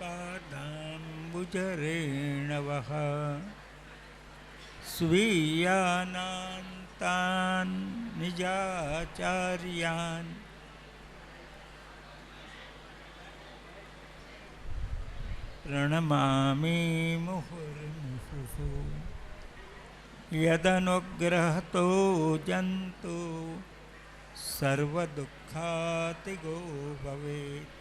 पादाम्बुजरेणवः स्वीयानान्तान् निजाचार्यान् प्रणमामि मुहुर्मुहुः। यदनुग्रहतो जन्तु सर्वदुःखातिगो भवेत्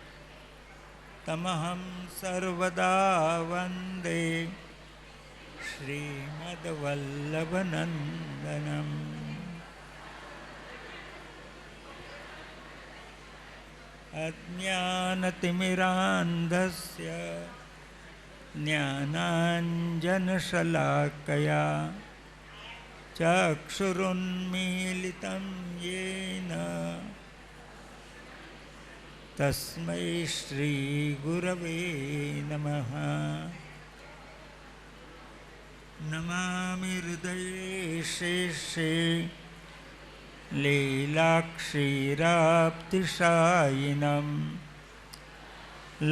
तमहं सर्वदा वन्दे श्रीमद्वल्लभनन्दनम्। अज्ञानतिमिरान्धस्य ज्ञानाञ्जनशलाकया चक्षुरुन्मीलितं येन तस्मै श्रीगुरवे नमः। नमामि हृदये शेषे लीलाक्षीराब्धिशायिनं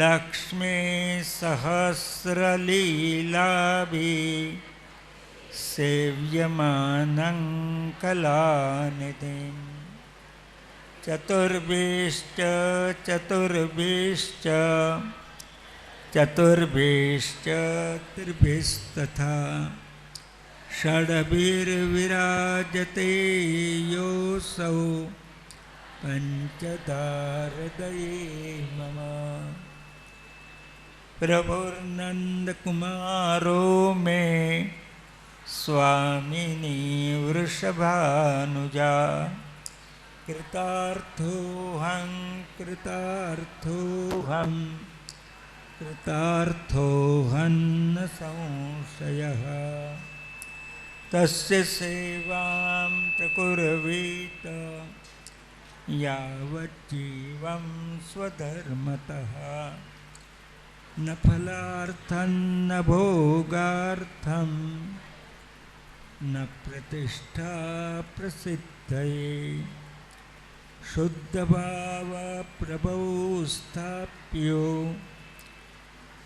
लक्ष्मी सहस्रलीलाभिः सेव्यमानं कलानिधिं। चतुर्भिश्च चतुर्भिश्च चतुर्भिश्च त्रिभिस्तथा षड्भिर्विराजते योऽसौ पञ्चधा हृदये मम। प्रभुर्नन्दकुमारो मे स्वामिनी वृषभानुजा। कृतार्थोऽहं कृतार्थोऽहं कृतार्थोऽहं न संशयः। तस्य सेवां प्रकुर्वीत यावज्जीवं स्वधर्मतः। न फलार्थं न भोगार्थं न प्रतिष्ठा प्रसिद्धये। शुद्धभावप्रभौ स्थाप्यो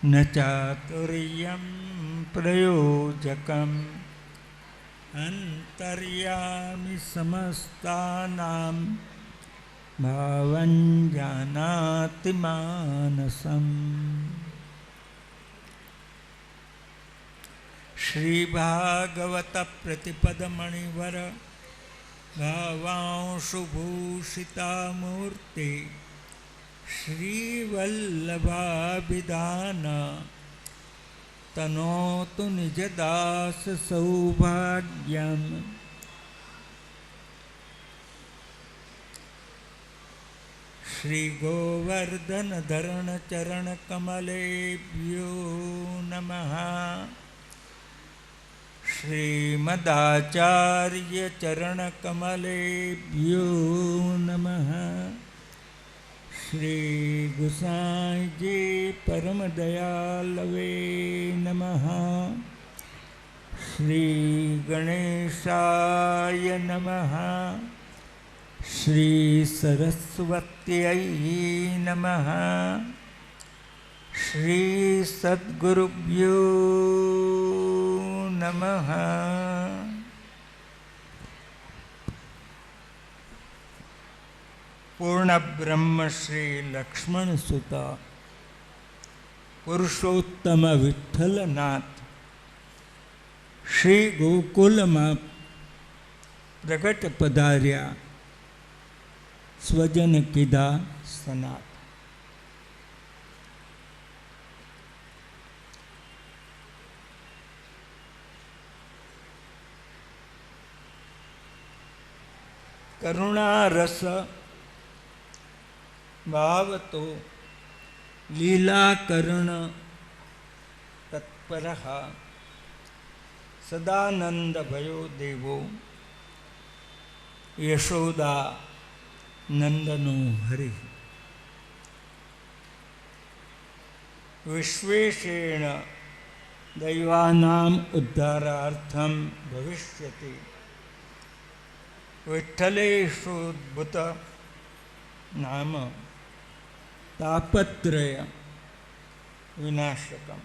न चातुर्यं प्रयोजकम्। अन्तर्यामि समस्तानां भावं जानाति मानसम्। श्रीभागवत प्रतिपदमणिवर भावांशुभूषितामूर्ति श्रीवल्लभाभिधान तनोतु निजदास सौभाग्यम्। श्रीगोवर्धनधरणचरणकमलेभ्यो नमः। श्रीमदाचार्यचरणकमलेभ्यो नमः। श्री गुसाईजी परमदयालवे नमः। श्री गणेशाय नमः। श्री सरस्वत्यै नमः। श्री सद्गुरुभ्यो नमः। पूर्ण ब्रह्म श्री लक्ष्मण सुता पुरुषोत्तम विठ्ठलनाथ श्री गोकुल में प्रगट पधार्या स्वजन कीधा सनात। करुणा रस भाव तो लीलाकरण तत्पर सदानंद भयो देवो यशोदा नंदनो हरि। विश्वेशेण दैवानाम् उद्धारार्थं भविष्यति विठ्ठलेषुद्भुत नाम तापत्रय વિનાશકમ.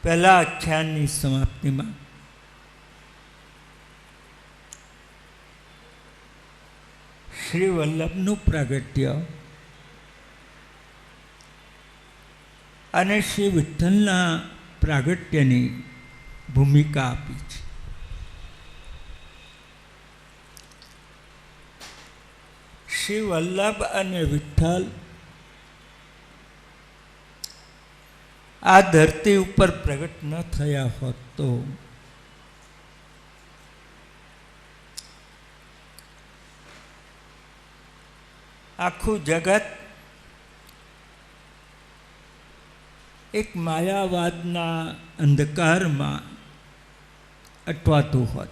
પહેલા આખ્યાનની સમાપ્તિમાં શ્રી વલ્લભનું પ્રાગટ્ય અને શ્રી વિઠ્ઠલના પ્રાગટ્યની ભૂમિકા આપી છે. શ્રી વલ્લભ અને વિઠ્ઠલ આ ધરતી ઉપર પ્રગટ ન થયા હોત તો આખું જગત એક માયાવાદના અંધકારમાં અટવાતું હોત.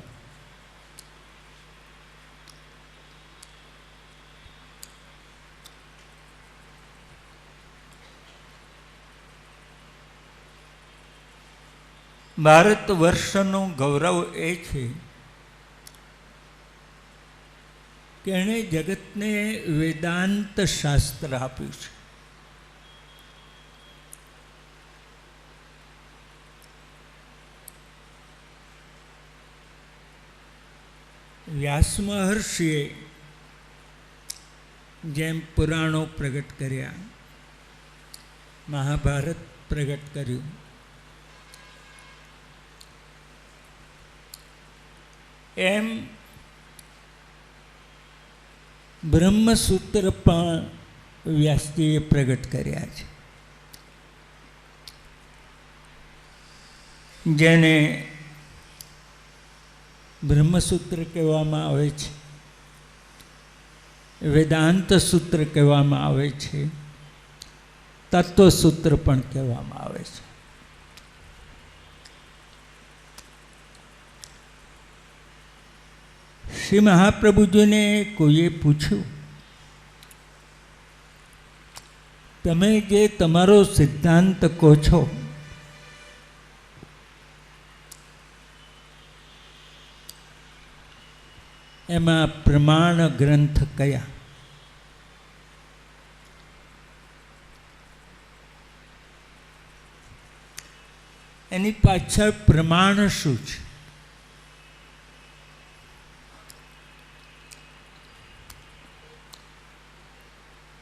ભારત વર્ષનું ગૌરવ એ છે કે એણે જગતને વેદાંત શાસ્ત્ર આપ્યું છે. વ્યાસ મહર્ષિએ જેમ પુરાણો પ્રગટ કર્યા, મહાભારત પ્રગટ કર્યું, એમ બ્રહ્મસૂત્ર પણ વ્યાસજીએ પ્રગટ કર્યા છે, જેને બ્રહ્મસૂત્ર કહેવામાં આવે છે, વેદાંત સૂત્ર કહેવામાં આવે છે, તત્વસૂત્ર પણ કહેવામાં આવે છે. શ્રી મહાપ્રભુજીને કોઈએ પૂછ્યું, તમે જે તમારો સિદ્ધાંત કહો છો એમાં પ્રમાણ ગ્રંથ કયા? એની પાછળ પ્રમાણ શું છે?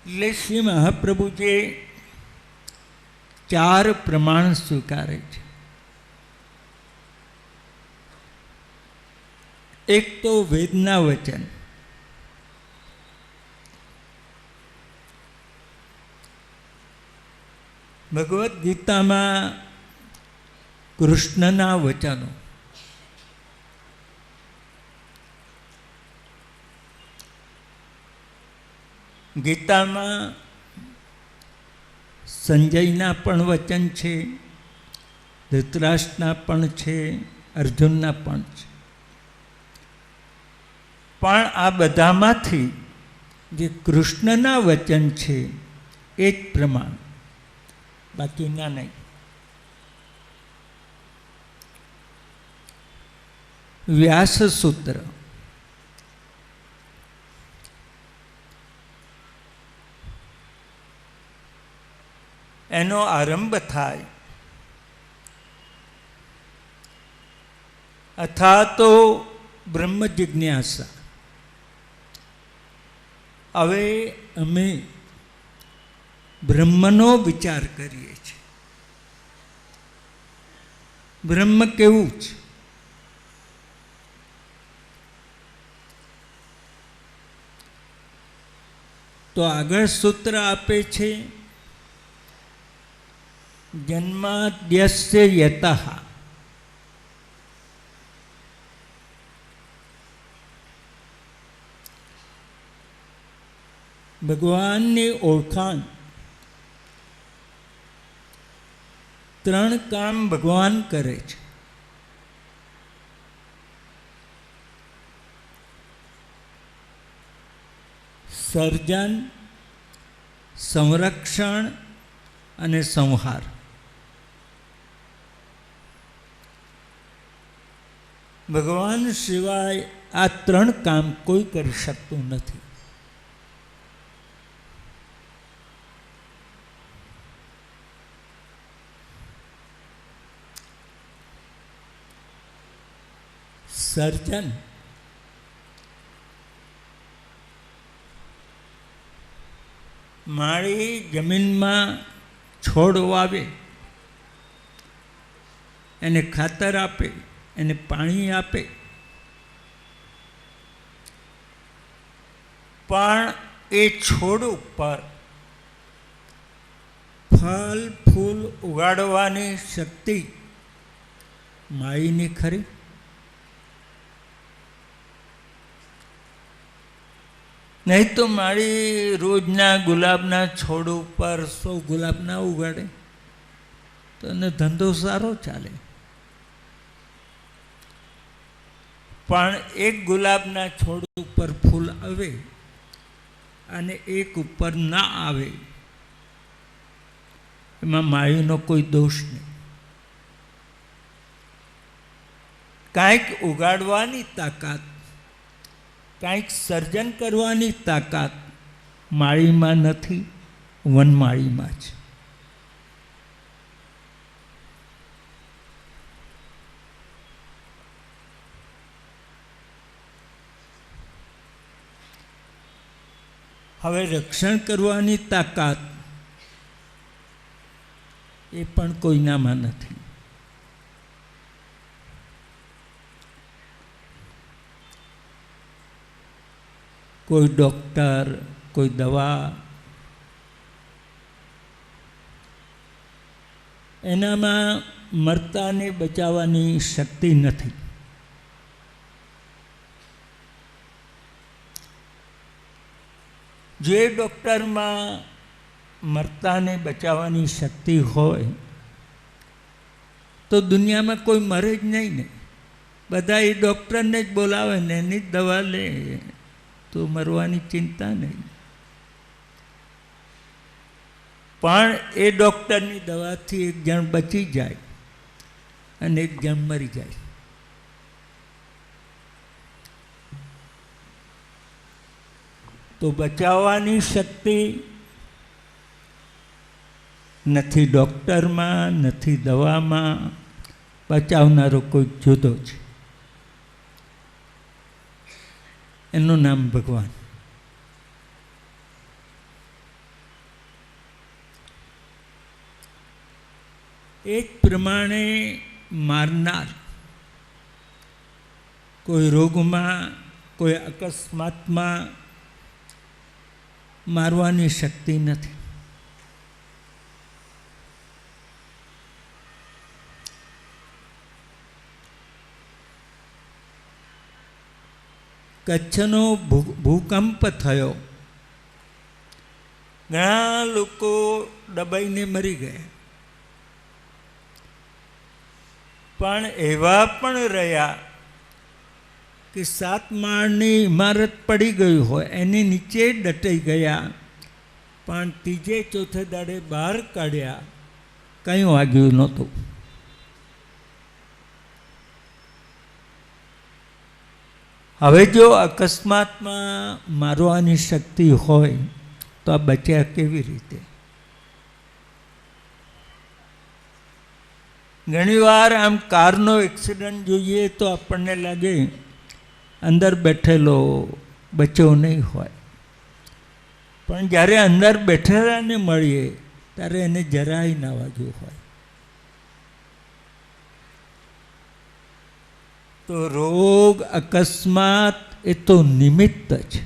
એટલે શ્રી મહાપ્રભુજી 4 પ્રમાણ સ્વીકારે છે. એક તો વેદના વચન, ભગવદ્ ગીતામાં કૃષ્ણના વચનો, ગીતામાં સંજયના પણ વચન છે, ધૃતરાષ્ટ્રના પણ છે, અર્જુનના પણ છે. પણ આ બધામાંથી જે કૃષ્ણના વચન છે એ જ પ્રમાણ, બાકીના નહીં. વ્યાસ સૂત્ર, એનો આરંભ થાય અથવા તો બ્રહ્મ જિજ્ઞાસા. હવે અમે બ્રહ્મનો વિચાર કરીએ છીએ. બ્રહ્મ કેવું છે? તો આગળ સૂત્ર આપે છે, જન્માદ્યસ્ય યતઃ ભગવાનની ઓળખાણ. 3 કામ ભગવાન કરે છે. સર્જન, સંરક્ષણ અને સંહાર. ભગવાન સિવાય આ 3 કામ કોઈ કરી શકતું નથી. સર્જન માળી જમીનમાં છોડ વાવે, એને ખાતર આપે, એને પાણી આપે, પણ એ છોડ ઉપર ફળ ફૂલ ઉગાડવાની શક્તિ માળીની ખરી? નહીં તો માળી રોજના ગુલાબના છોડ ઉપર 100 ગુલાબ ના ઉગાડે તો એનો ધંધો સારો ચાલે, પણ એક ગુલાબના છોડ ઉપર ફૂલ આવે અને એક ઉપર ના આવે, એમાં માળીનો કોઈ દોષ નહીં. કાંઈક ઉગાડવાની તાકાત, કાંઈક સર્જન કરવાની તાકાત માળીમાં નથી, વનમાળીમાં છે. હવે રક્ષણ કરવાની તાકાત એ પણ કોઈનામાં નથી. કોઈ ડૉક્ટર, કોઈ દવા, એનામાં મરતાને બચાવવાની શક્તિ નથી. જે ડૉક્ટરમાં મરતાને બચાવવાની શક્તિ હોય તો દુનિયામાં કોઈ મરે જ નહીં ને. બધા એ ડૉક્ટરને જ બોલાવે ને એની જ દવા લે તો મરવાની ચિંતા નહીં. પણ એ ડૉક્ટરની દવાથી એક જણ બચી જાય અને એક જણ મરી જાય. તો બચાવવાની શક્તિ નથી ડૉક્ટરમાં, નથી દવામાં, બચાવનારો કોઈ જુદો છે, એનું નામ ભગવાન. એ જ પ્રમાણે મારનાર કોઈ રોગમાં, કોઈ અકસ્માતમાં મારવાની શક્તિ નથી. કચ્છનો ભૂકંપ થયો, ઘણા લોકો દબાઈને મરી ગયા, પણ એવા પણ રહ્યા કે 7 માળની ઇમારત પડી ગઈ હોય એની નીચે દટાઈ ગયા, પણ 3 ચોથે દાડે બહાર કાઢ્યા, કંઈ વાગ્યું નહોતું. હવે જો અકસ્માતમાં મારવાની શક્તિ હોય તો આ બચ્યા કેવી રીતે? ઘણીવાર આમ કારનો એક્સિડન્ટ જોઈએ તો આપણને લાગે અંદર બેઠેલો બચ્યો નહીં હોય, પણ જ્યારે અંદર બેઠેલાને મળીએ ત્યારે એને જરાય ના વાગ્યું હોય. તો રોગ, અકસ્માત એ તો નિમિત્ત છે.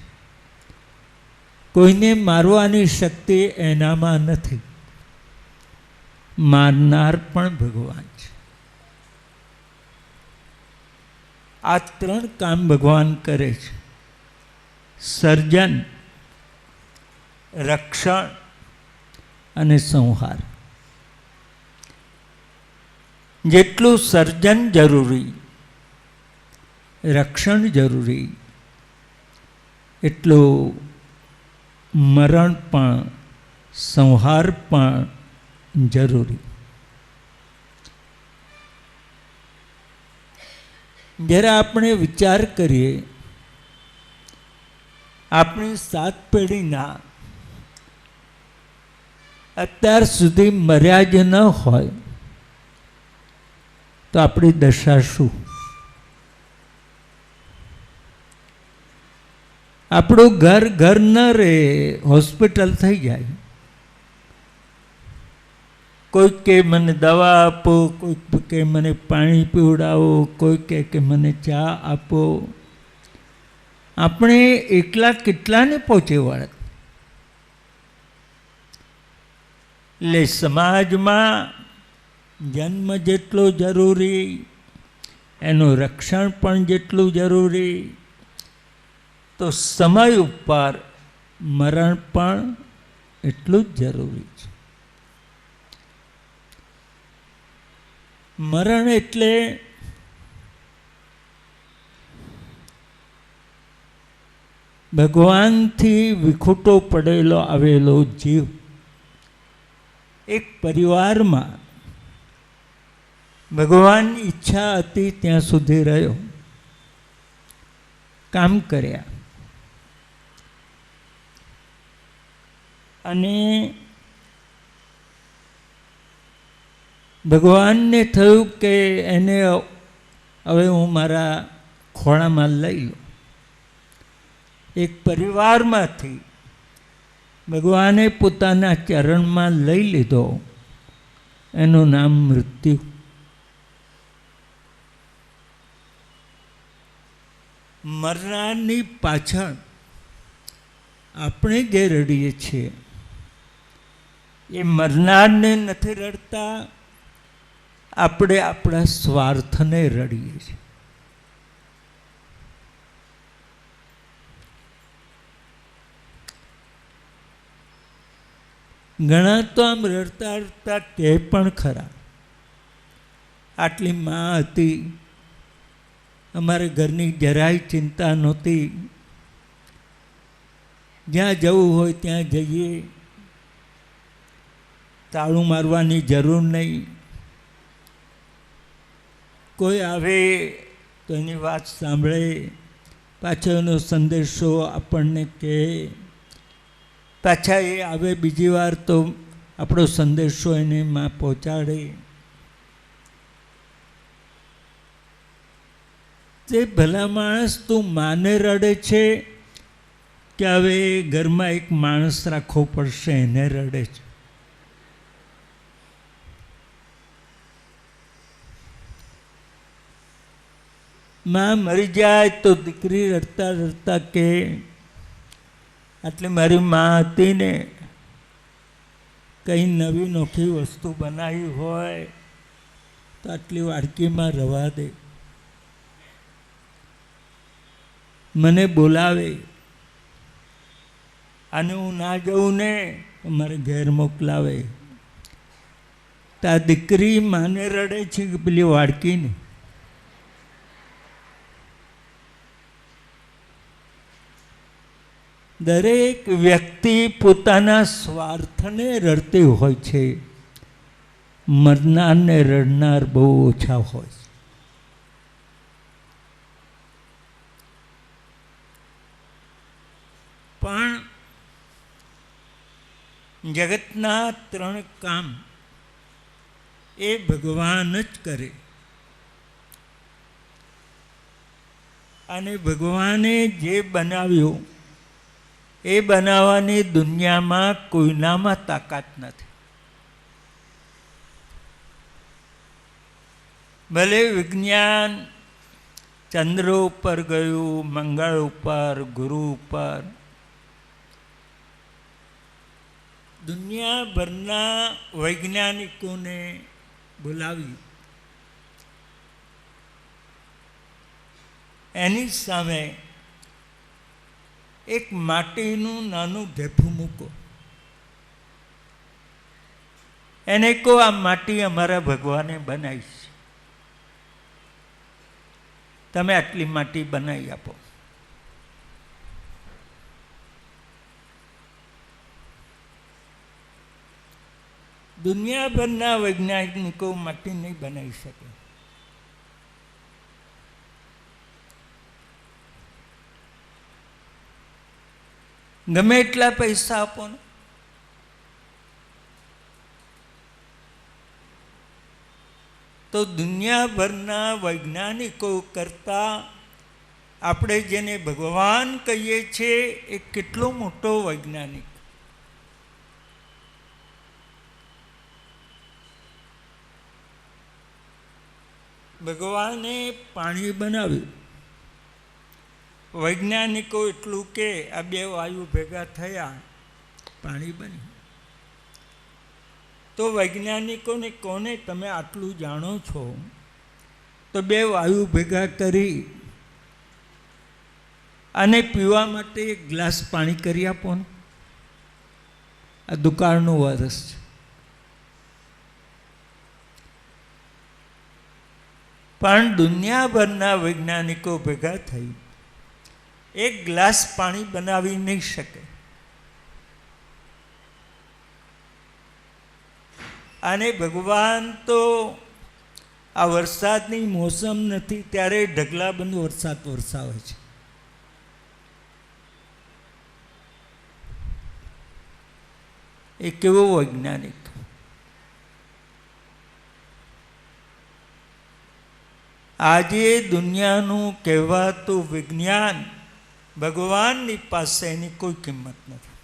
કોઈને મારવાની શક્તિ એનામાં નથી. મારનાર પણ ભગવાન છે. આ 3 કામ ભગવાન કરે છે: સર્જન, રક્ષણ અને સંહાર. જેટલું સર્જન જરૂરી, રક્ષણ જરૂરી, એટલું મરણ પણ, સંહાર પણ જરૂરી. જ્યારે આપણે વિચાર કરીએ, આપણી 7 પેઢીના અત્યાર સુધી મર્યા જ ન હોય તો આપણી દશા શું? આપણું ઘર ઘર ન રહે, હોસ્પિટલ થઈ જાય. કોઈક કે મને દવા આપો, કોઈક કે મને પાણી પીવડાવો, કોઈક કે મને ચા આપો. આપણે એકલા કેટલાને પહોંચે વળત. એટલે સમાજમાં જન્મ જેટલો જરૂરી, એનું રક્ષણ પણ જેટલું જરૂરી, તો સમય ઉપર મરણ પણ એટલું જ જરૂરી છે. મરણ એટલે ભગવાનથી વિખૂટો પડેલો આવેલો જીવ એક પરિવારમાં ભગવાનની ઈચ્છા હતી ત્યાં સુધી રહ્યો, કામ કર્યા, અને ભગવાનને થયું કે એને હવે હું મારા ખોળામાં લઈ લઉં. એક પરિવારમાંથી ભગવાને પોતાના ચરણમાં લઈ લીધો, એનું નામ મૃત્યુ. મરનારની પાછળ આપણે જે રડીએ છીએ એ મરનારને નથી રડતા, આપણે આપણા સ્વાર્થને રડીએ છીએ. ઘણા તો આમ રડતા રડતા કહે પણ ખરા, આટલી માં હતી, અમારે ઘરની જરાય ચિંતા નહોતી, જ્યાં જવું હોય ત્યાં જઈએ, તાળું મારવાની જરૂર નહીં, કોઈ આવે તો એની વાત સાંભળે, પાછો એનો સંદેશો આપણને કહે, પાછા એ આવે બીજી વાર તો આપણો સંદેશો એને માં પહોંચાડે. તે ભલા માણસ તું માને રડે છે કે હવે ઘરમાં એક માણસ રાખવો પડશે એને રડે છે? માં મરી જાય તો દીકરી રડતા રડતા કે આટલી મારી માં હતી ને, કંઈ નવી નોખી વસ્તુ બનાવી હોય તો આટલી વાડકીમાં રવા દે, મને બોલાવે, અને હું ના જઉં ને તો મારે ઘેર મોકલાવે. તો આ દીકરી માને રડે છે કે પેલી વાડકીને? દરેક વ્યક્તિ પોતાના સ્વાર્થને રડતી હોય છે, મરનારને રડનાર બહુ ઓછા હોય છે. પણ જગતના 3 કામ એ ભગવાન જ કરે, અને ભગવાને જે બનાવ્યું એ બનાવવાની દુનિયામાં કોઈનામાં તાકાત નથી. ભલે વિજ્ઞાન ચંદ્ર ઉપર ગયું, મંગળ ઉપર, ગુરુ ઉપર, દુનિયાભરના વૈજ્ઞાનિકોને બોલાવી, એની સામે એક માટીનું નાનું ઢેફું મૂકો, એને કહો આ માટી અમારા ભગવાને બનાવી છે, તમે આટલી માટી બનાવી આપો. દુનિયાભરના વૈજ્ઞાનિકો માટી નહીં બનાવી શકે. ગમે એટલા પૈસા આપો ને, તો દુનિયાભરના વૈજ્ઞાનિકો કરતાં આપણે જેને ભગવાન કહીએ છીએ એ કેટલો મોટો વૈજ્ઞાનિક. ભગવાને પાણી બનાવ્યું. વૈજ્ઞાનિકો એટલું કે આ બે વાયુ ભેગા થયા, પાણી બન્યું. તો વૈજ્ઞાનિકોને કોને તમે આટલું જાણો છો? તો બે વાયુ ભેગા કરી અને પીવા માટે એક ગ્લાસ પાણી કરી આપો ને. આ દુકાળનું વરસ છે. પણ દુનિયાભરના વૈજ્ઞાનિકો ભેગા થઈ એક ગ્લાસ પાણી બનાવી નહીં શકે. અને ભગવાન તો આ વરસાદની મોસમ નથી ત્યારે ઢગલાબંધ વરસાદ વરસાવે છે. એ કેવો વૈજ્ઞાનિક! આજે દુનિયાનું કહેવાતું વિજ્ઞાન ભગવાનની પાસે એની કોઈ કિંમત નથી.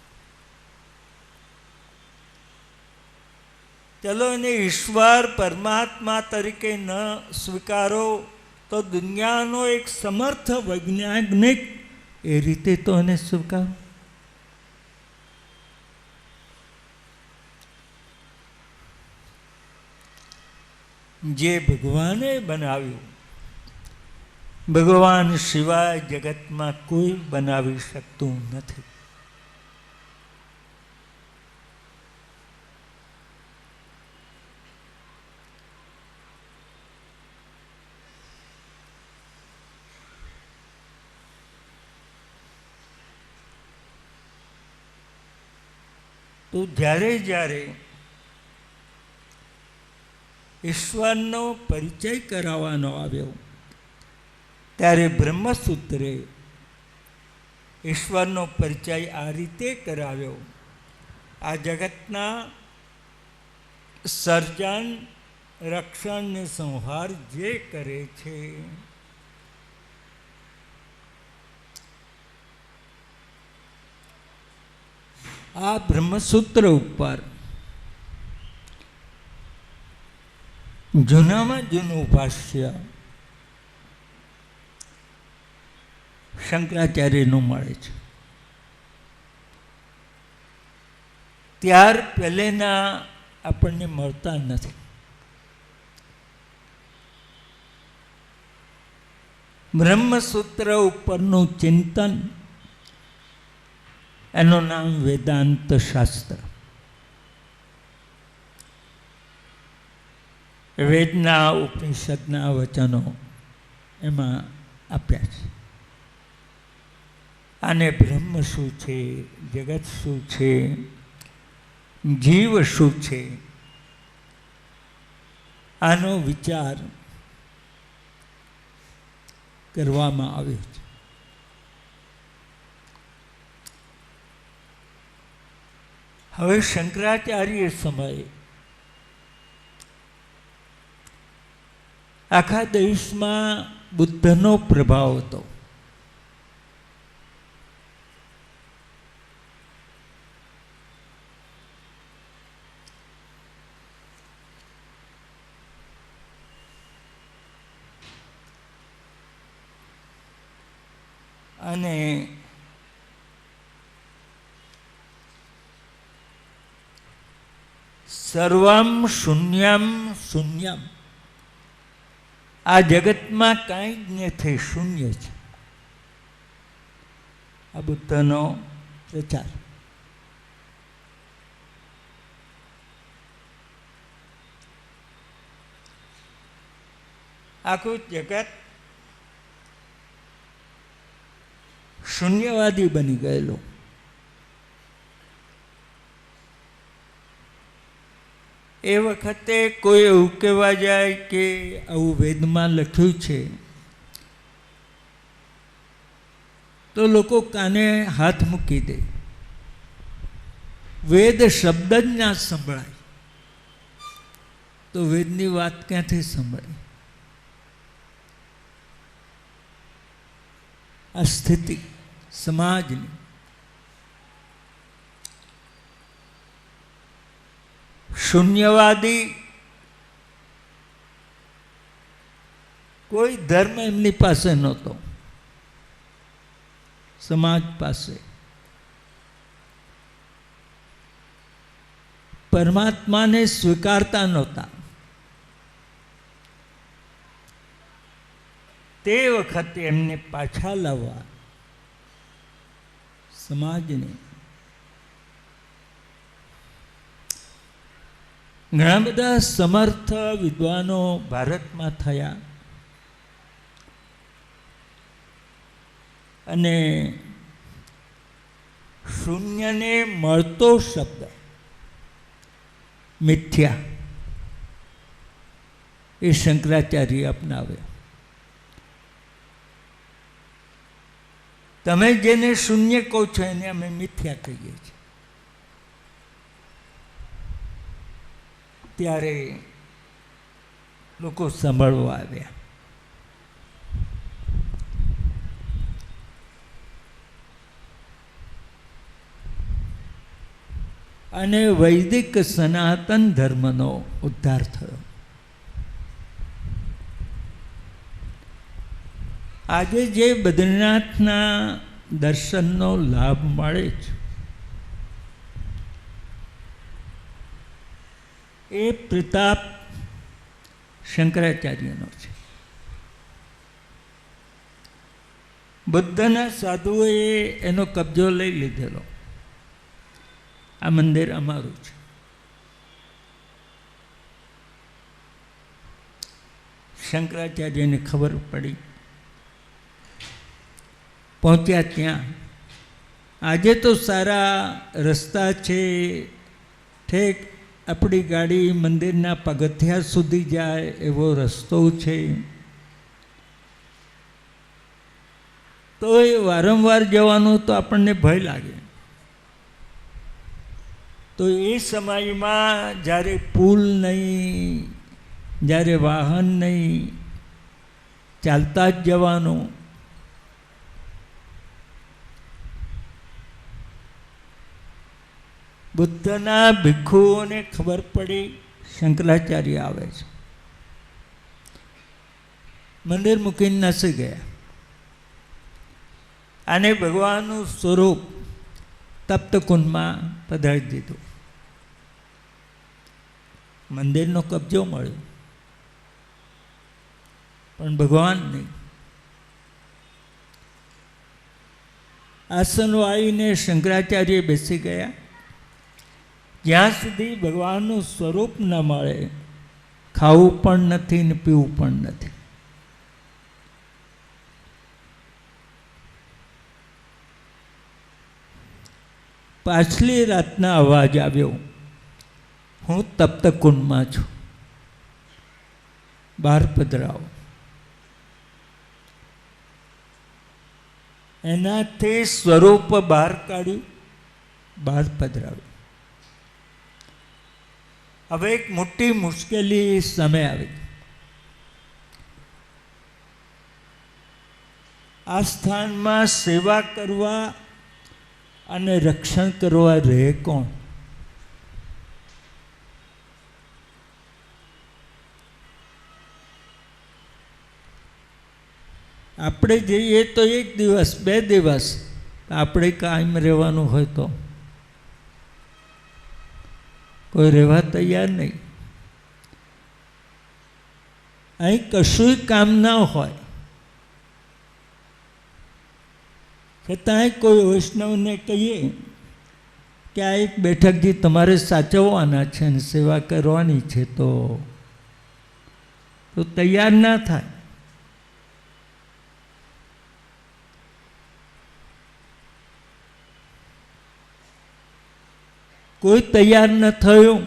ચલો એને ઈશ્વર પરમાત્મા તરીકે ન સ્વીકારો તો દુનિયાનો એક સમર્થ વૈજ્ઞાનિક એ રીતે તો એને સ્વીકારો. જે ભગવાને બનાવ્યું, ભગવાન સિવાય જગતમાં કોઈ બનાવી શકતું નથી. તો જ્યારે જ્યારે ઈશ્વરનો પરિચય કરાવવાનો આવ્યો ત્યારે બ્રહ્મસૂત્રે ઈશ્વરનો પરિચય આ રીતે કરાવ્યો. આ જગતના સર્જન, રક્ષણ ને સંહાર જે કરે છે આ બ્રહ્મસૂત્ર ઉપર જૂનામાં જૂનું ભાષ્ય શંકરાચાર્યનું મળે છે. ત્યાર પહેલેના આપણને મળતા નથી. બ્રહ્મસૂત્ર ઉપરનું ચિંતન એનું નામ વેદાંત શાસ્ત્ર. વેદના ઉપનિષદના વચનો એમાં આપ્યા છે. આને બ્રહ્મ શું છે, જગત શું છે, જીવ શું છે, આનો વિચાર કરવામાં આવ્યો છે. હવે શંકરાચાર્ય સમયે આખા દેશમાં બુદ્ધનો પ્રભાવ હતો. અને સર્વમ શૂન્યમ શૂન્યમ, આ જગતમાં કાંઈ જ નથી, શૂન્ય છે. આ બુદ્ધનો પ્રચાર. આખું જગત શૂન્યવાદી બની ગયેલું. એ વખતે કોઈ એવું કહેવા જાય કે આવું વેદમાં લખ્યું છે તો લોકો કાને હાથ મૂકી દે. વેદ શબ્દ જ ના સંભળાય તો વેદની વાત ક્યાંથી સંભળાય? આ સ્થિતિ સમાજની. શૂન્યવાદી કોઈ ધર્મ એમની પાસે નહોતો, સમાજ પાસે. પરમાત્માને સ્વીકારતા નહોતા. તે વખતે એમને પાછા લાવવા સમાજને ઘણા બધા સમર્થ વિદ્વાનો ભારતમાં થયા અને શૂન્યને મળતો શબ્દ મિથ્યા એ શંકરાચાર્ય અપનાવ્યો. તમે જેને શૂન્ય કહો છો એને અમે મિથ્યા કહીએ છીએ. ત્યારે લોકો સાંભળવા આવ્યા. અને વૈદિક સનાતન ધર્મનો ઉદ્ધાર થયો. આજે જે બદ્રીનાથના દર્શનનો લાભ મળે છે એ પ્રતાપ શંકરાચાર્યનો છે. બુદ્ધના સાધુઓએ એનો કબજો લઈ લીધેલો. આ મંદિર અમારું છે. શંકરાચાર્યને ખબર પડી, પહોંચ્યા ત્યાં. આજે તો સારા રસ્તા છે, ઠેક આપણી ગાડી મંદિરના પગથિયા સુધી જાય એવો રસ્તો છે. તો એ વારંવાર જવાનું તો આપણને ભય લાગે. તો એ સમયમાં જ્યારે પુલ નહીં, જ્યારે વાહન નહીં, ચાલતા જ જવાનું. બુદ્ધના ભિક્ષુઓને ખબર પડી શંકરાચાર્ય આવે છે. મંદિર મૂકીને નાસી ગયા. અને ભગવાનનું સ્વરૂપ તપ્તકુંડમાં પધરાવી દીધું. મંદિરનો કબજો મળ્યો પણ ભગવાન નહીં. આસન વાળીને શંકરાચાર્ય બેસી ગયા. જ્યાં સુધી ભગવાનનું સ્વરૂપ ન મળે ખાવું પણ નથી ને પીવું પણ નથી. પાછલી રાતના અવાજ આવ્યો, હું તપ્તકુંડમાં છું, બહાર પધરાવો. એનાથી સ્વરૂપ બહાર કાઢ્યું, બહાર પધરાવ્યું. હવે એક મોટી મુશ્કેલી સામે આવી. આ સ્થાનમાં સેવા કરવા અને રક્ષણ કરવા રહે કોણ? આપણે જઈએ તો 1 દિવસ 2 દિવસ, આપણે કાયમ રહેવાનું હોય તો કોઈ રહેવા તૈયાર નહીં. અહીં કશું કામ ના હોય છતાંય કોઈ વૈષ્ણવને કહીએ કે આ એક બેઠકજી તમારે સાચવવાના છે અને સેવા કરવાની છે તો તૈયાર ના થાય. કોઈ તૈયાર ન થયું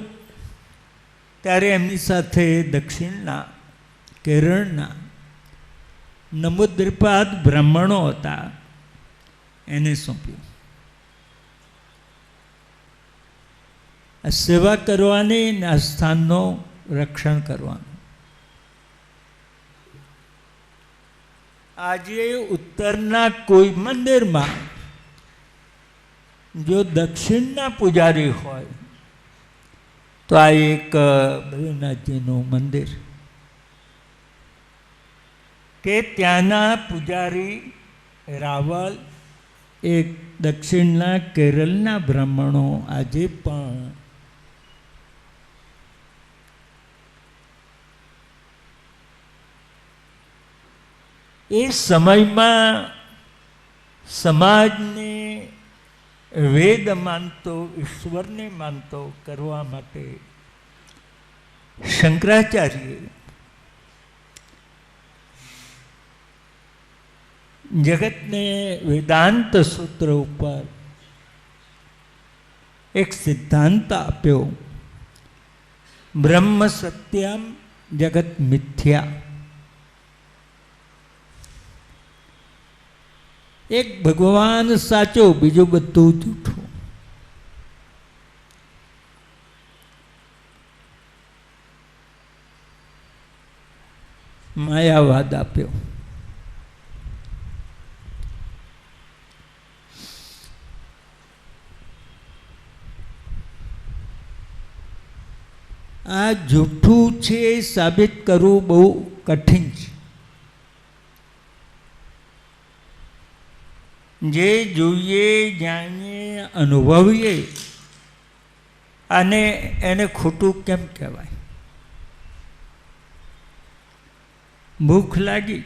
ત્યારે એમની સાથે દક્ષિણના કેરળના નમુદ્રિપાદ બ્રાહ્મણો હતા, એને સોંપ્યું. આ સેવા કરવાની ને આ સ્થાનનું રક્ષણ કરવાનું. આજે ઉત્તરના કોઈ મંદિરમાં જો દક્ષિણના પૂજારી હોય તો આ એક ભોલેનાથજીનું મંદિર કે ત્યાંના પૂજારી રાવલ એક દક્ષિણના કેરળના બ્રાહ્મણો આજે પણ એ સમયમાં સમાજને વેદ માનતો, ઈશ્વરને માનતો કરવા માટે શંકરાચાર્ય જગતને વેદાંત સૂત્ર ઉપર એક સિદ્ધાંત આપ્યો, બ્રહ્મ સત્યમ જગત મિથ્યા. એક ભગવાન સાચો, બીજું બધું જૂઠું. માયાવાદ આપ્યો. આ જૂઠું છે એ સાબિત કરવું બહુ કઠિન છે. જે જોઈએ, જાણીએ, અનુભવીએ અને એને ખોટું કેમ કહેવાય? ભૂખ લાગી,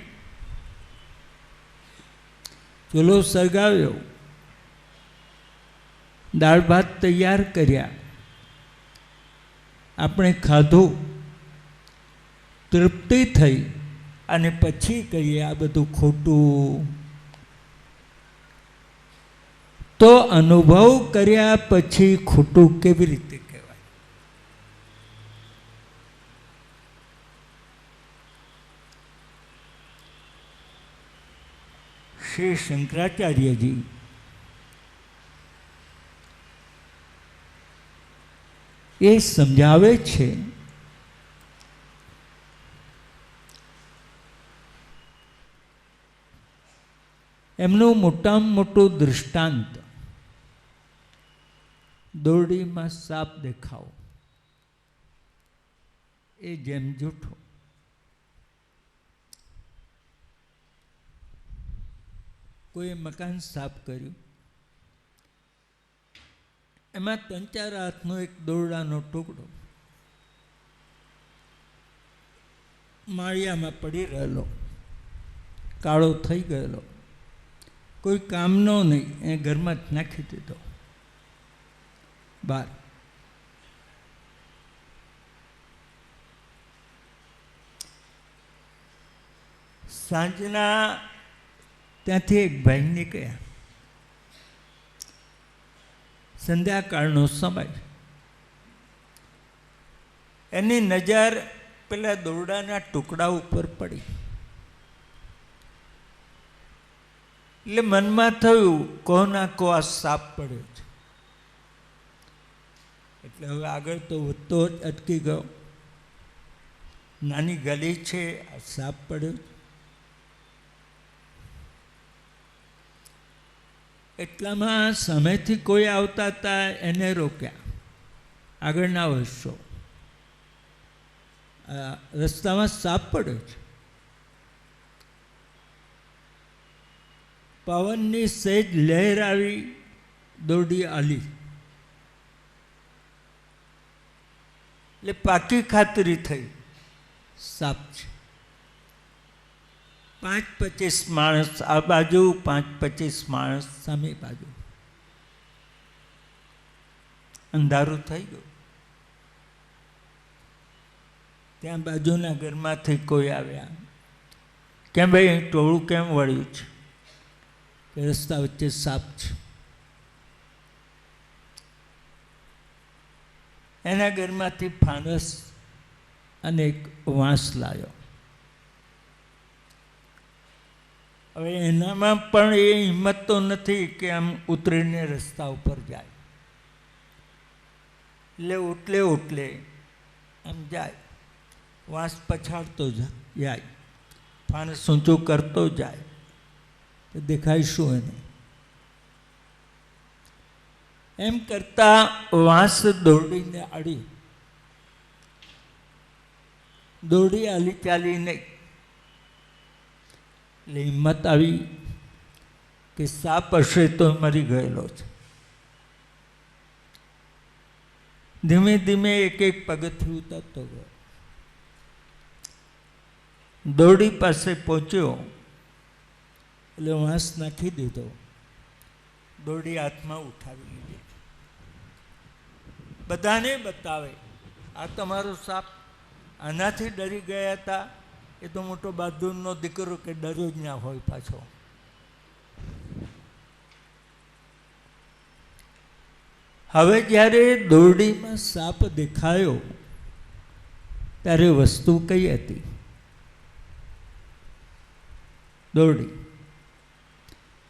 ચૂલો સળગાવ્યો, દાળ ભાત તૈયાર કર્યા, આપણે ખાધું, તૃપ્તિ થઈ અને પછી કહીએ આ બધું ખોટું, તો અનુભવ કર્યા પછી ખોટું કેવી રીતે કહેવાય? શ્રી શંકરાચાર્યજી એ સમજાવે છે એમનું મોટામાં મોટું દૃષ્ટાંત દોરડીમાં સાપ દેખાવો એ જેમ જૂઠો. કોઈ મકાન સાફ કર્યું, એમાં 3-4 હાથનો એક દોરડાનો ટુકડો માળિયામાં પડી રહેલો, કાળો થઈ ગયેલો, કોઈ કામનો નહીં, એ ઘરમાં જ નાખી દીધો બહાર. સાંજના ત્યાંથી એક ભાઈ નીકળ્યા, સંધ્યાકાળનો સમય, એની નજર પેલા દોરડાના ટુકડા ઉપર પડી. એટલે મનમાં થયું કોના કો આ સાપ પડ્યો છે. એટલે હવે આગળ તો વધતો જ અટકી ગયો. નાની ગલી છે, આ સાપ પડ્યો. એટલામાં સામેથી કોઈ આવતા હતા, એને રોક્યા. આગળ ના વધશો, રસ્તામાં સાપ પડ્યો છે. પવનની સહેજ લહેર આવી, દોરડી આલી. એટલે પાકી ખાતરી થઈ સાપ છે. 5-25 માણસ આ બાજુ, 5-25 માણસ સામે બાજુ. અંધારું થઈ ગયું. ત્યાં બાજુના ઘરમાંથી કોઈ આવ્યા, કેમ ભાઈ ટોળું કેમ વળ્યું છે? કે રસ્તા વચ્ચે સાપ છે. એના ઘરમાંથી ફાનસ અને એક વાંસ લાવ્યો. હવે એનામાં પણ એ હિંમત તો નથી કે આમ ઉતરીને રસ્તા ઉપર જાય. એટલે ઓટલે આમ જાય, વાંસ પછાડતો જાય. ફાનસ ઊંચું કરતો જાય તો દેખાય શું એને? એમ કરતા વાંસ દોરડીને અડી, દોરડી હાલી ચાલી નહીં. એટલે હિંમત આવી કે સાપ હશે તો મરી ગયેલો છે. ધીમે ધીમે એક એક પગથિયું ઉતરતો ગયો. દોરડી પાસે પહોંચ્યો એટલે વાંસ નાખી દીધો, દોરડી હાથમાં ઉઠાવી લીધી. બધાને બતાવે, આ તમારો સાપ, આનાથી ડરી ગયા હતા. એ તો મોટો બહાદુરનો દીકરો કે ડર્યો જ ના હોય પાછો. હવે જ્યારે દોરડીમાં સાપ દેખાયો ત્યારે વસ્તુ કઈ હતી? દોરડી.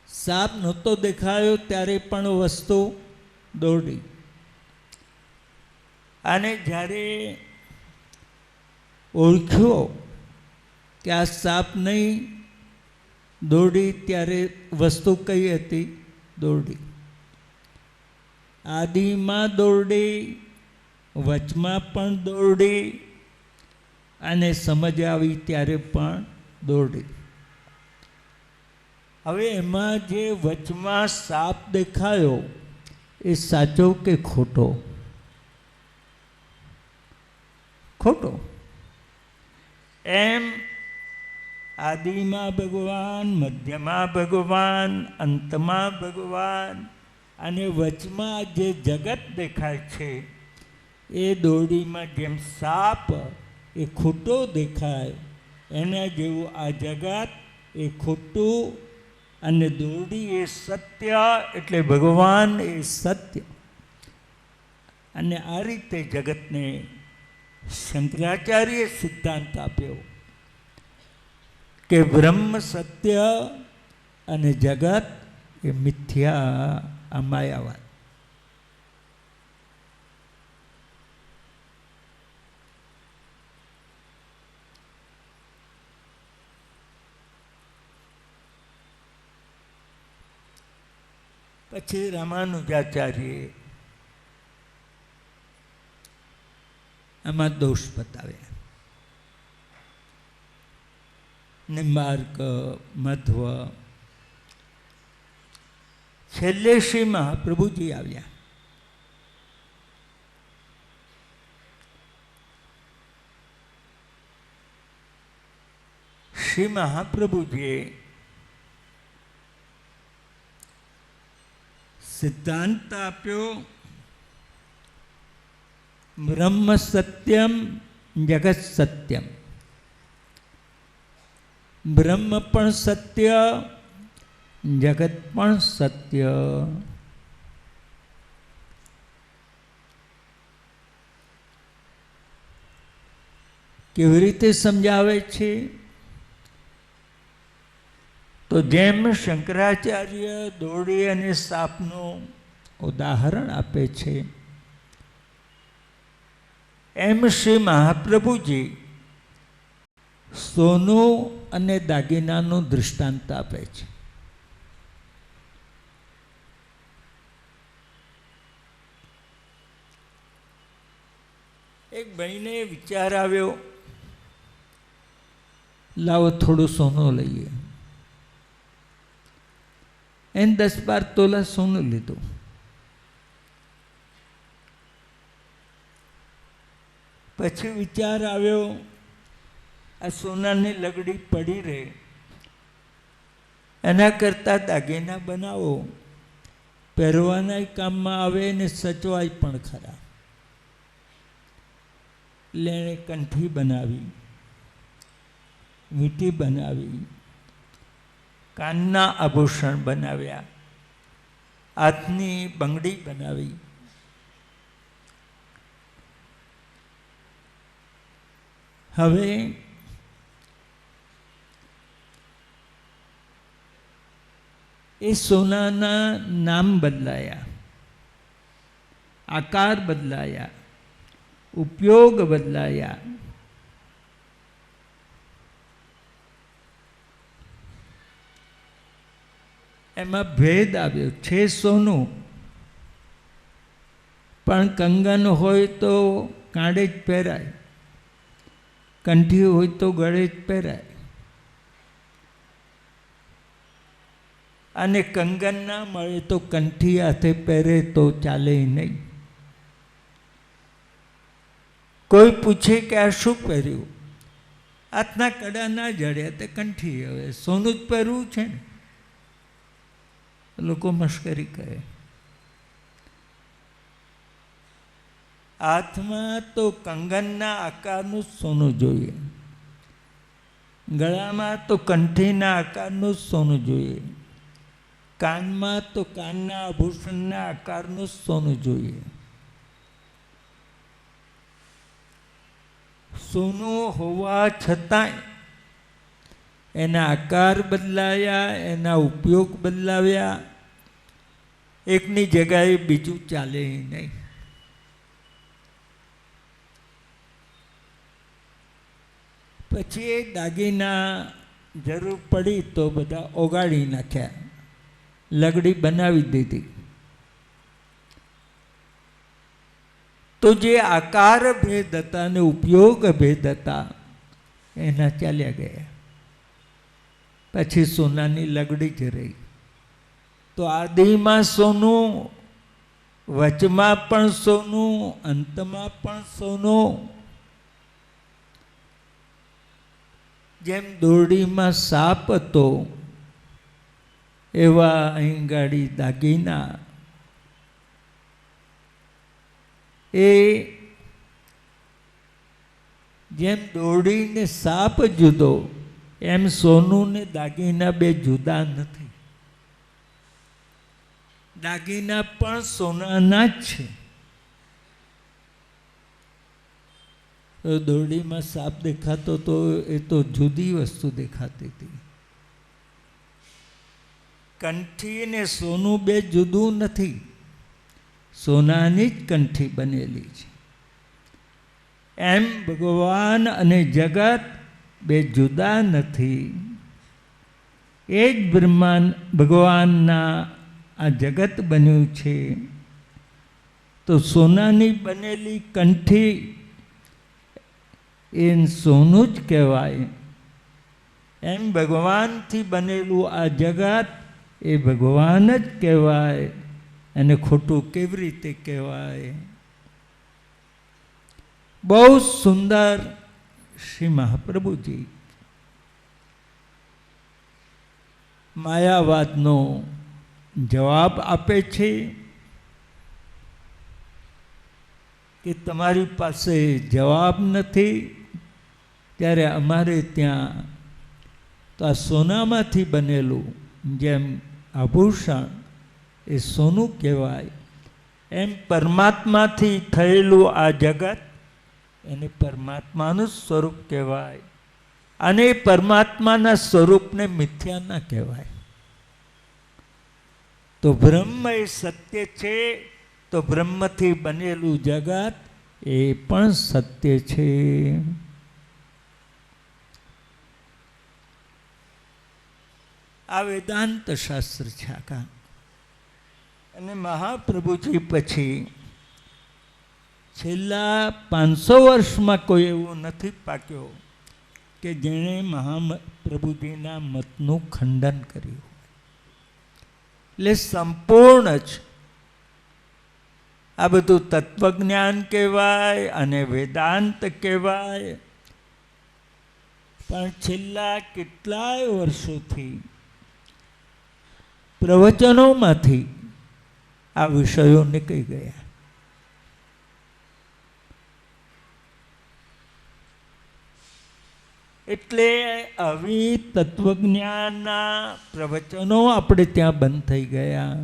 સાપ નહોતો દેખાયો ત્યારે પણ વસ્તુ દોરડી. અને જ્યારે ઓળખ્યો કે આ સાપ નહીં દોરડી, ત્યારે વસ્તુ કઈ હતી? દોરડી. આદિમાં દોરડી, વચમાં પણ દોરડી, અને સમજ આવી ત્યારે પણ દોરડી. હવે એમાં જે વચમાં સાપ દેખાયો એ સાચો કે ખોટો? ખોટો. એમ આદિમાં ભગવાન, મધ્યમાં ભગવાન, અંતમાં ભગવાન, અને વચમાં જે જગત દેખાય છે એ દોરડીમાં જેમ સાપ એ ખોટો દેખાય, એના જેવું આ જગત એ ખોટું અને દોરડી એ સત્ય, એટલે ભગવાન એ સત્ય. અને આ રીતે જગતને શંકરાચાર્ય સિદ્ધાંત આપ્યો કે બ્રહ્મ સત્ય અને જગત એ મિથ્યા, આ માયાવાદ. પછી રામાનુજાચાર્યે આમાં દોષ બતાવ્યા. નિમ્બાર્ક, મધ્વ, છેલ્લે શ્રી મહાપ્રભુજી આવ્યા. શ્રી મહાપ્રભુજીએ સિદ્ધાંત આપ્યો, બ્રહ્મ સત્યમ, જગત સત્યમ. બ્રહ્મ પણ સત્ય, જગત પણ સત્ય. કેવી રીતે સમજાવે છે? તો જેમ શંકરાચાર્ય દોરડી અને સાપનું ઉદાહરણ આપે છે, એમ શ્રી મહાપ્રભુજી સોનું અને દાગીનાનું દૃષ્ટાંત આપે છે. એક ભાઈને વિચાર આવ્યો, લાવો થોડું સોનું લઈએ. એને 10-12 તોલા સોનું લીધું. પછી વિચાર આવ્યો, આ સોનાની લગડી પડી રહે, એના કરતાં દાગીના બનાવો, પહેરવાના કામમાં આવે ને સચવાય પણ ખરા. એટલે એણે કંઠી બનાવી, વીંટી બનાવી, કાનના આભૂષણ બનાવ્યા, હાથની બંગડી બનાવી. હવે એ સોનાના નામ બદલાયા, આકાર બદલાયા, ઉપયોગ બદલાયા. એમાં ભેદ આવ્યો. છે સોનું, પણ કંગન હોય તો કાંડે જ પહેરાય, કંઠી હોય તો ગળે જ પહેરાય. અને કંગન ના મળે તો કંઠી હાથે પહેરે તો ચાલે નહીં. કોઈ પૂછે કે આ શું પહેર્યું? હાથના કડા ના જડ્યા તે કંઠી. હવે સોનું જ પહેરવું છે ને. લોકો મશ્કરી કરે. હાથમાં તો કંગનના આકારનું સોનું જોઈએ, ગળામાં તો કંઠીના આકારનું સોનું જોઈએ, કાનમાં તો કાનના આભૂષણના આકારનું સોનું જોઈએ. સોનું હોવા છતાંય એના આકાર બદલાયા, એના ઉપયોગ બદલાવ્યા, એકની જગ્યાએ બીજું ચાલે નહીં. પછી એ દાગીના જરૂર પડી તો બધા ઓગાળી નાખ્યા, લગડી બનાવી દીધી. તો જે આકાર ભેદ હતા અને ઉપયોગ ભેદ હતા એના ચાલ્યા ગયા. પછી સોનાની લગડી જ રહી. તો આદિમાં સોનું, વચમાં પણ સોનું, અંતમાં પણ સોનું. જેમ દોરડીમાં સાપ હતો એવા અહીં ગાડી દાગીના. એ જેમ દોરડીને સાપ જુદો, એમ સોનું ને દાગીના બે જુદા નથી. દાગીના પણ સોનાના જ છે. તો દોરડીમાં સાપ દેખાતો તો એ તો જુદી વસ્તુ દેખાતી હતી. કંઠી ને સોનું બે જુદું નથી, સોનાની જ કંઠી બનેલી છે. એમ ભગવાન અને જગત બે જુદા નથી. એ જ બ્રહ્માંડ ભગવાનના આ જગત બન્યું છે. તો સોનાની બનેલી કંઠી એ સોનું જ કહેવાય. એમ ભગવાનથી બનેલું આ જગત એ ભગવાન જ કહેવાય. અને ખોટું કેવી રીતે કહેવાય? બહુ સુંદર શ્રી મહાપ્રભુજી માયાવાદનો જવાબ આપે છે કે તમારી પાસે જવાબ નથી, ત્યારે અમારે ત્યાં તો આ સોનામાંથી બનેલું જેમ આભૂષણ એ સોનું કહેવાય, એમ પરમાત્માથી થયેલું આ જગત એને પરમાત્માનું સ્વરૂપ કહેવાય. અને પરમાત્માના સ્વરૂપને મિથ્યા ના કહેવાય. તો બ્રહ્મ એ સત્ય છે, તો બ્રહ્મથી બનેલું જગત એ પણ સત્ય છે. આ વેદાંત શાસ્ત્ર છે આખા. અને મહાપ્રભુજી પછી છેલ્લા 500 વર્ષમાં કોઈ એવું નથી પાક્યો કે જેણે મહાપ્રભુજીના મતનું ખંડન કર્યું. એટલે સંપૂર્ણ જ આ બધું તત્વજ્ઞાન કહેવાય અને વેદાંત કહેવાય. પણ છેલ્લા કેટલાય વર્ષોથી પ્રવચનોમાંથી આ વિષયો નીકળી ગયા. એટલે આવી તત્વજ્ઞાનના પ્રવચનો આપણે ત્યાં બંધ થઈ ગયા.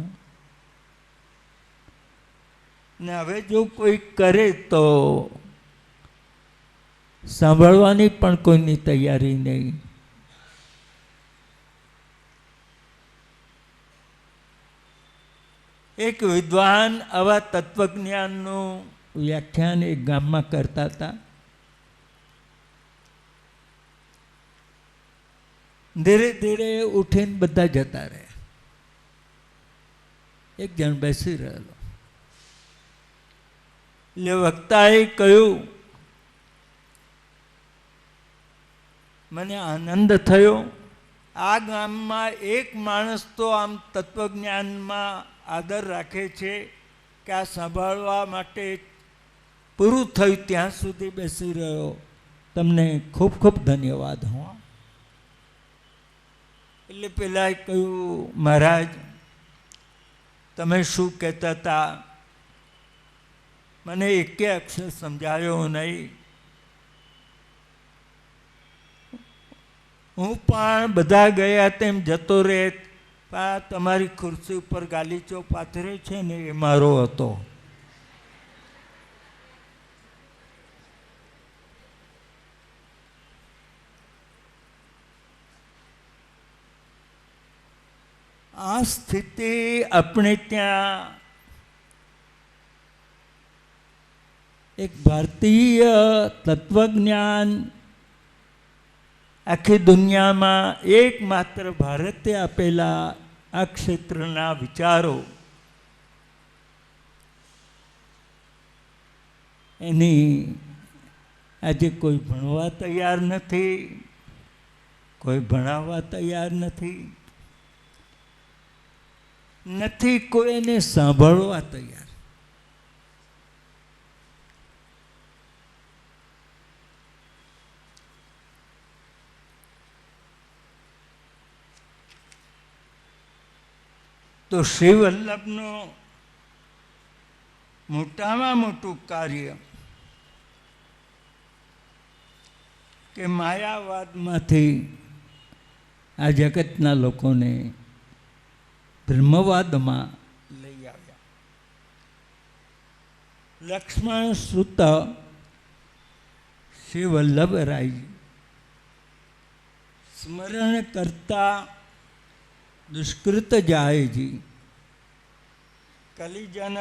ને હવે જો કોઈ કરે તો સાંભળવાની પણ કોઈની તૈયારી નહીં. એક વિદ્વાન આવા તત્વજ્ઞાનનું વ્યાખ્યાન એક ગામમાં કરતા હતા. ધીરે ધીરે ઉઠીને બધા જતા રહ્યા. એક જણ બેસી રહેલો. એટલે વક્તાએ કહ્યું, મને આનંદ થયો. આ ગામમાં એક માણસ તો આમ તત્વજ્ઞાનમાં આદર રાખે છે કે આ સાંભળવા માટે પૂરું થયું ત્યાં સુધી બેસી રહ્યો. તમને ખૂબ ખૂબ ધન્યવાદ. હું એટલે પેલા કહ્યું, મહારાજ તમે શું કહેતા હતા? મને એકે અક્ષર સમજાયો નહીં. હું પણ બધા ગયા તેમ જતો રહે, પણ તમારી ખુરશી ઉપર ગાલીચો પાથરે છે ને એ મારો હતો. આ સ્થિતિ આપણે ત્યાં એક ભારતીય તત્વજ્ઞાન આખી દુનિયામાં એકમાત્ર ભારતે આપેલા આ ક્ષેત્રના વિચારો, એની આજે કોઈ ભણવા તૈયાર નથી, કોઈ ભણાવવા તૈયાર નથી કોઈ એને સાંભળવા તૈયાર. તો શ્રી વલ્લભનું મોટામાં મોટું કાર્ય કે માયાવાદમાંથી આ જગતના લોકોને બ્રહ્મવાદમાં લઈ આવ્યા. લક્ષ્મણ સુત શ્રી વલ્લભરાયજી સ્મરણ કરતા દુષ્કૃત જાયજી કલિજન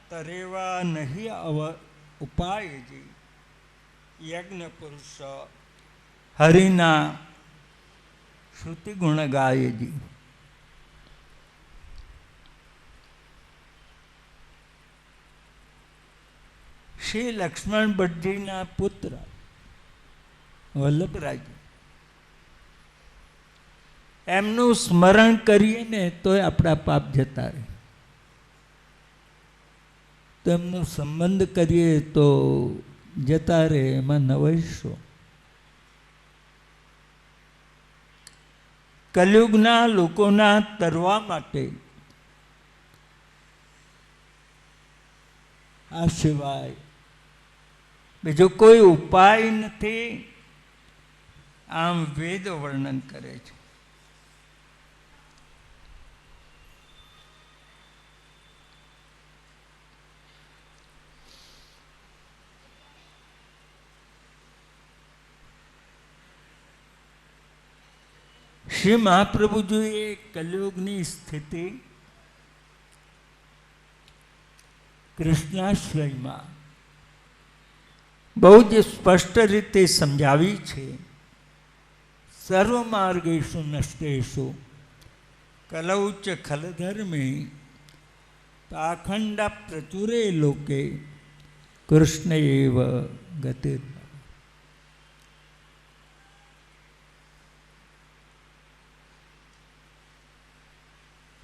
તરેવા નહીં ઉપાયજી યજ્ઞ પુરુષ હરિના શ્રુતિ ગુણ ગાયજી. શ્રી લક્ષ્મણ ભટ્ટજીના પુત્ર વલ્લભરાયજી, એમનું સ્મરણ કરીએ ને તોય આપણા પાપ જતા રહે. તો એમનો સંબંધ કરીએ તો જતા રહે, એમાં નવાઈશો. કલયુગના લોકોના તરવા માટે આ સિવાય બીજો કોઈ ઉપાય નથી, આમ વેદ વર્ણન કરે છે. શ્રી મહાપ્રભુજીએ કલયુગની સ્થિતિ કૃષ્ણાશ્રયમાં બહુ જ સ્પષ્ટ રીતે સમજાવી છે. સર્વમાર્ગેષુ નષ્ટેષુ કલૌ ચ ખલધર્મે પાખંડ પ્રચુરે લોકે કૃષ્ણ એવ ગતિર.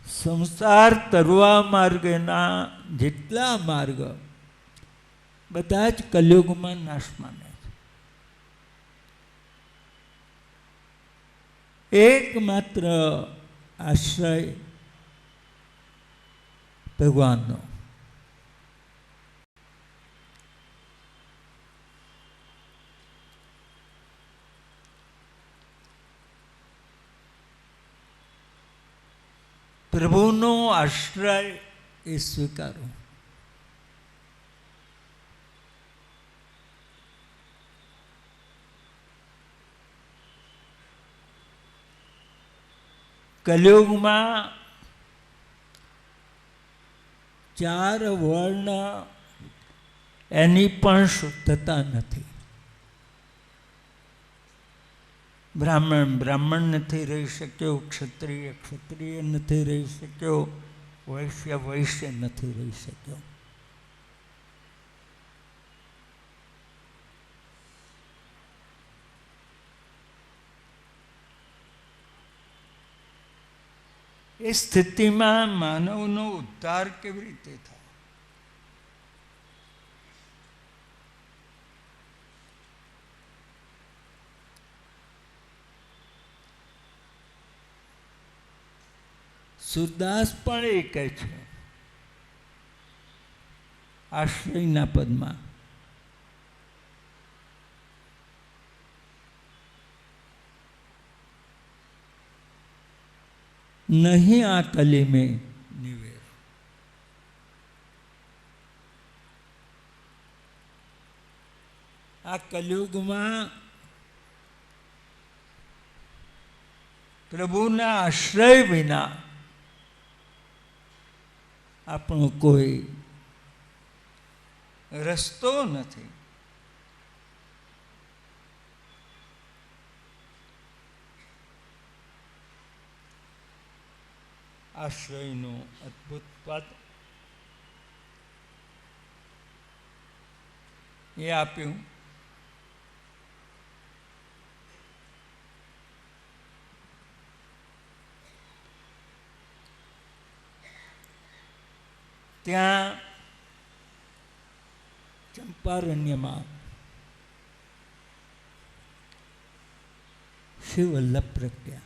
સંસાર તરવા માર્ગના જેટલા માર્ગ બધા જ કલયુગમાં નાશ પામે છે. એકમાત્ર આશ્રય ભગવાનનો. પ્રભુનો આશ્રય એ સ્વીકારો. કલયુગમાં 4 વર્ણ એની પણ શુદ્ધતા નથી. બ્રાહ્મણ બ્રાહ્મણ નથી રહી શક્યો, ક્ષત્રિય ક્ષત્રિય નથી રહી શક્યો, વૈશ્ય વૈશ્ય નથી રહી શક્યો. એ સ્થિતિમાં માનવનો ઉદ્ધાર કેવી રીતે થાય? સુરદાસ પણ એ કહે છે આશ્રયના પદમાં, નહીં આ કલી મેં નિવેર. આ કલયુગમાં પ્રભુના આશ્રય વિના આપણો કોઈ રસ્તો નથી. આશ્રયનું અદ્ભુત પદ એ આપ્યું. ત્યાં ચંપારણ્યમાં શ્રી વલ્લભ પ્રગટ્યા.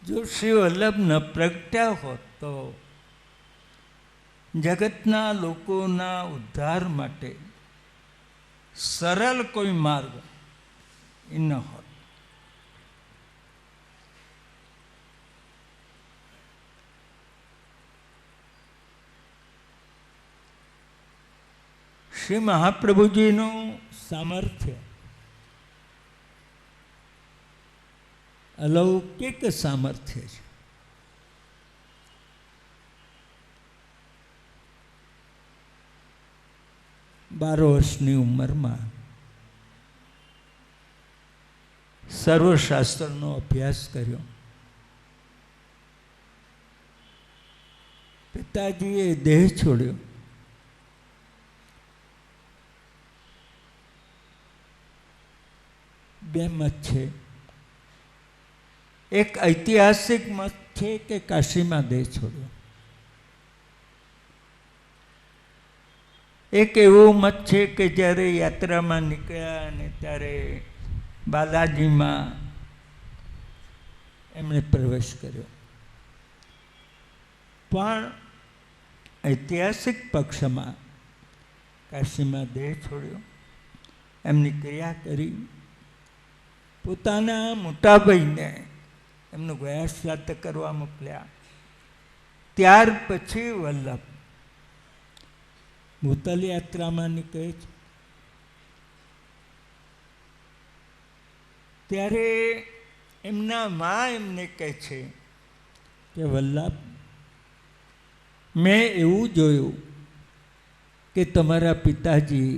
જો શ્રી વલ્લભ ન પ્રગટ્યા હોત તો જગતના લોકોના ઉદ્ધાર માટે સરળ કોઈ માર્ગ એ ન હોત. શ્રી મહાપ્રભુજીનું સામર્થ્ય અલૌકિક સામર્થ્ય છે. બાર વર્ષની ઉંમરમાં સર્વશાસ્ત્રનો અભ્યાસ કર્યો. પિતાજીએ દેહ છોડ્યો. બે મત છે. એક ઐતિહાસિક મત છે કે કાશીમાં દેહ છોડ્યો. એક એવો મત છે કે જ્યારે યાત્રામાં નીકળ્યા અને ત્યારે બાલાજીમાં એમણે પ્રવેશ કર્યો. પણ ઐતિહાસિક પક્ષમાં કાશીમાં દેહ છોડ્યો, એમની ક્રિયા કરી, પોતાના મોટાભાઈને એમનું ગયા શ્રાદ્ધ કરવા મોકલ્યા. ત્યાર પછી વલ્લભ ભૂતલ યાત્રામાં નીકળે છે. ત્યારે એમના મા એમને કહે છે કે વલ્લભ, મેં એવું જોયું કે તમારા પિતાજી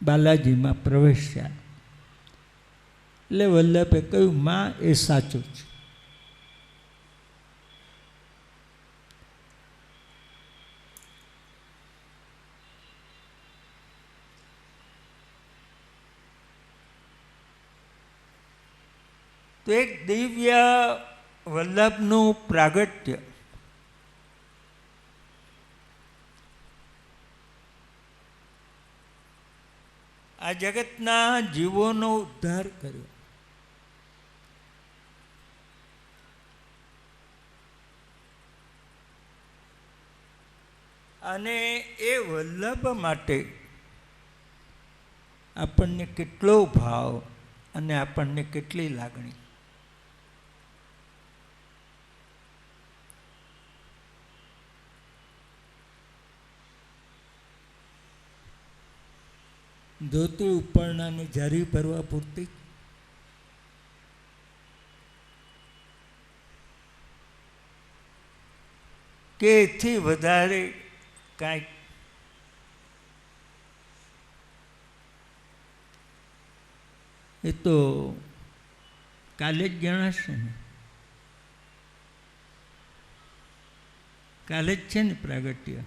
બાલાજીમાં પ્રવેશ્યા. એટલે વલ્લભે કહ્યું, મા એ સાચું છે. તો એક દિવ્ય વલ્લભનું પ્રાગટ્ય આ જગતના જીવોનો ઉદ્ધાર કર્યો. અને એ વલ્લભ માટે આપણને કેટલો ભાવ અને આપણને કેટલી લાગણી. ધોતી ઉપરણાની જારી ભરવા પૂરતી કે એથી વધારે કાંઈક એ તો કાલે જ જણાશે ને, કાલે જ છે ને પ્રાગટ્ય,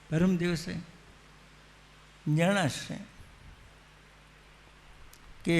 પરમ દિવસે જણાશે કે